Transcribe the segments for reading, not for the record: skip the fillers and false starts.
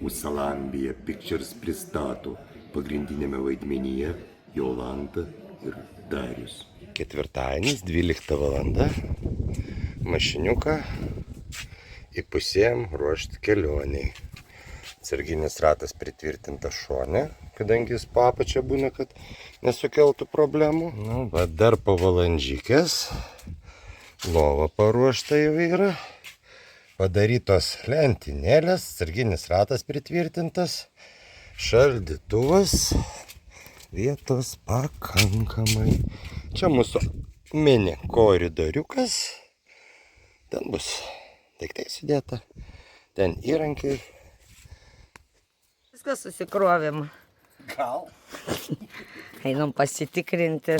Usalambija Pictures pristato pagrindinėme vaidmenyje Jolanta ir Darius. Ketvirtadienis, 12 valanda, mašiniuką įpusėjom ruošti kelioniai. Atsarginis ratas pritvirtintas šone, kadangi jis po apačia būna, kad nesukeltų problemų. Dar po valandžikės, lova paruošta jau yra. Padarytos lentynėlės, atsarginis ratas pritvirtintas, šaldytuvas, vietos pakankamai. Čia mūsų mini koridoriukas, ten bus daiktai sudėta, ten įrankiai. Viską susikrovėm. Gal? Einam pasitikrinti.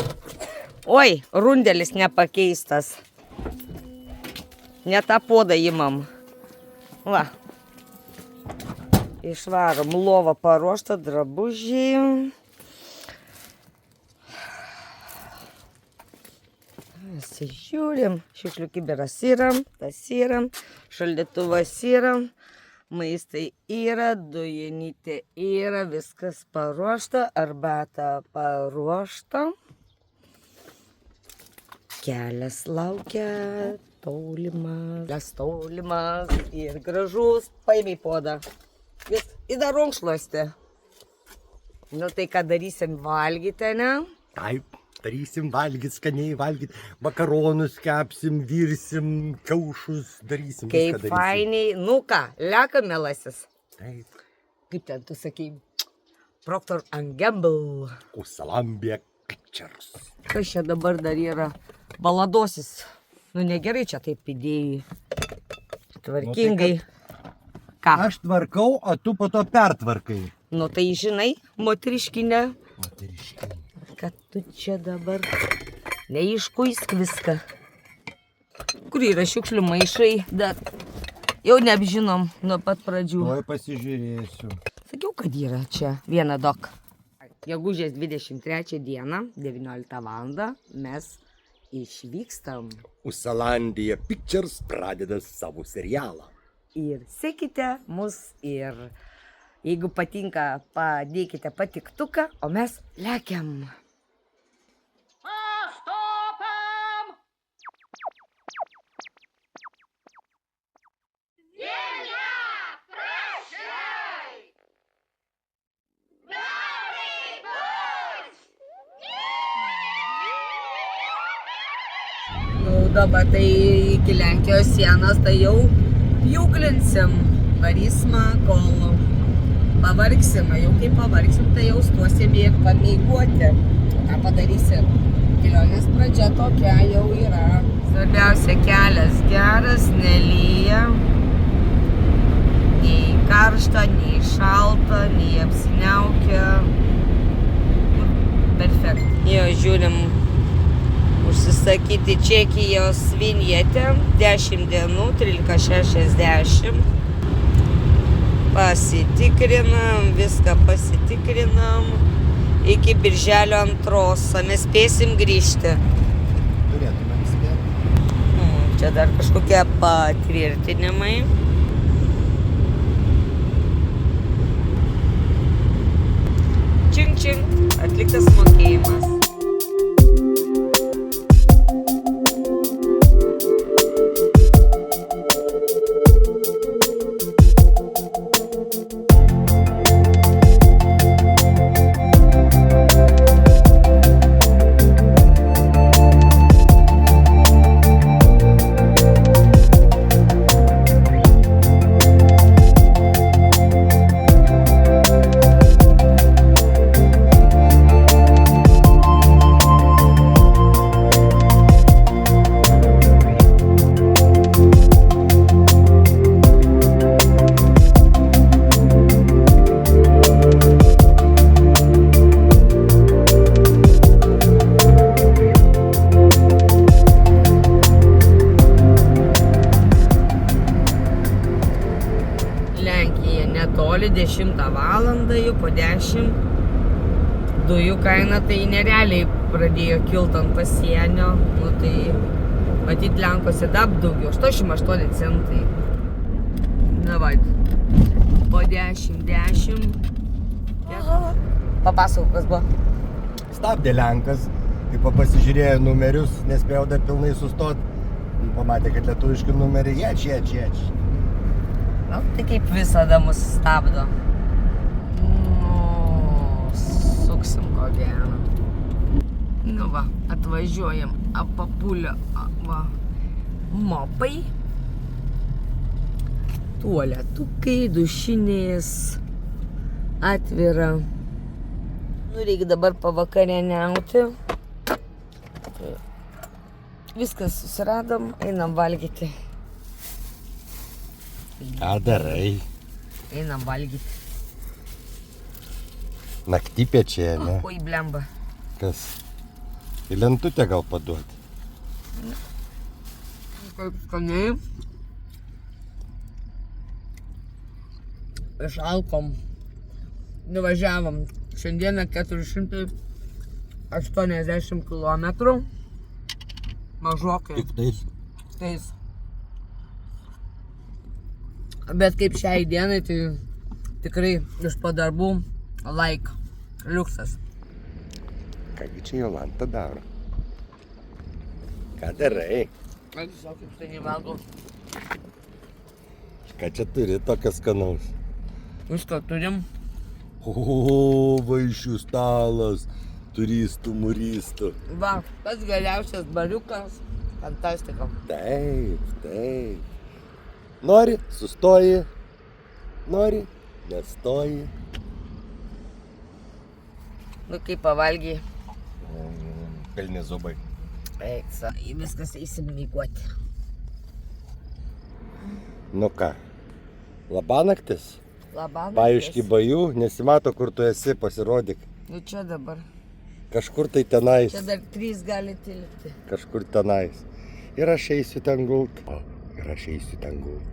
Oi, rundelis nepakeistas. Ne tą podą imam. Va. Išvarom. Lova paruošta, drabužiai. Žiūrim. Šiukšlių kibiras yra, tas yra, šaldytuvas yra, maistai yra, dujinytė yra, viskas paruošta, arbata paruošta. Kelias laukia. Tolimas ir gražus, paėmė podą. Vis į dar runkšluostį. Nu tai ką darysim, valgyti, ne? Taip, darysim valgyt, skaniai valgyt, makaronus kepsim, virsim, kiaušus darysim. Kaip fainiai, nu ką, leka melasis. Taip. Kaip ten tu sakei, Procter & Gamble. Usalambija Pictures. Kas čia dabar dar yra? Baladosis. Nu negerai čia taip idėjai. Tvarkingai. Ką? Aš tvarkau, o tu po to pertvarkai. Nu tai žinai, moteriškinė. Moteriškai. Kad tu čia dabar neiškuisk viską. Kur yra šiukšlių maišai, dar jau neapžinom nuo pat pradžių. Tuoj pasižiūrėsiu. Sakiau, kad yra čia viena dok. Gegužės 23 dieną, 19 valandą, mes išvykstam. Usalambija Pictures pradeda savo serialą. Ir sekite mus ir jeigu patinka, padėkite patiktuką, o mes lekiam. Stopam! Ziemia, praszej! Dalej bądź! Nu, dabar tai iki Lenkijos sienos, tai jau pjūklinsim, varysime, kol pavargsim, jau kai pavargsim, tai jau stosim ir pamėguoti. Ką padarysim? Kelionės pradžia tokia jau yra. Svarbiausia, kelias geras, nelyja, nei karšta, nei šalta, nei apsiniaukia. Perfekt. Jo, žiūrim užsisakyti Čekijos vinjetę, 10 dienų, 13,60. Pasitikrinam, viską pasitikrinam. Iki birželio 2, mes spėsim grįžti. Turėtumėm spėti. Čia dar kažkokie patvirtinimai. Čing, atliktas mokėjimas. Netoli 10 valandą jau po 10 dujų kaina tai nerealiai pradėjo kilt ant pasienio, nu tai matyt Lenkuose dar daugiau, 88 centai. Na Davai. Po 10. Papasakok, kas buvo. Stabdė Lenkas, kai pasižiūrėjo numerius, nespėjo dar pilnai sustot. Pamatė, kad lietuviški numeriai, ječ. Nu, tai kaip visada mus stabdo. Suksim ko gero. Nu va, atvažiuojam, apapulio, va, mopai. Tualetukai, dušinės, atvira. Nu, reikia dabar pavakarieniauti. Viskas susiradom, einam valgyti. Ką darai? Einam valgyti. Naktypiečiai, ne? Oi, blemba. Kas? Į lentutę gal paduoti? Kaip skaniai. Išalkom. Nuvažiavom. Šiandieną 480 km. Mažokai. Tik tais. Tais. Bet kaip šiai dienai, tai tikrai iš padarbų liuksas. Kągi čia Jolanta daro? Ką darai? Aš tiesiog kaip tai nevalgau. Ką čia turi tokias skanaus? Viską turim. O, vaišių stalas, turistų, muristų. Va, pats geriausias bariukas. Fantastika. Taip. Nori, sustoji. Nori, nestoji. Nu kaip pavalgiai. Pilni zubai. Eiksa, viskas eisim mygoti. Nu ką, labanaktis? Labanaktis. Paaiški bajų, nesimato, kur tu esi, pasirodyk. Nu čia dabar. Kažkur tai tenais. Čia dar 3 gali tilpti. Kažkur tenais. Ir aš eisiu ten gult. Ir aš eisiu ten gult.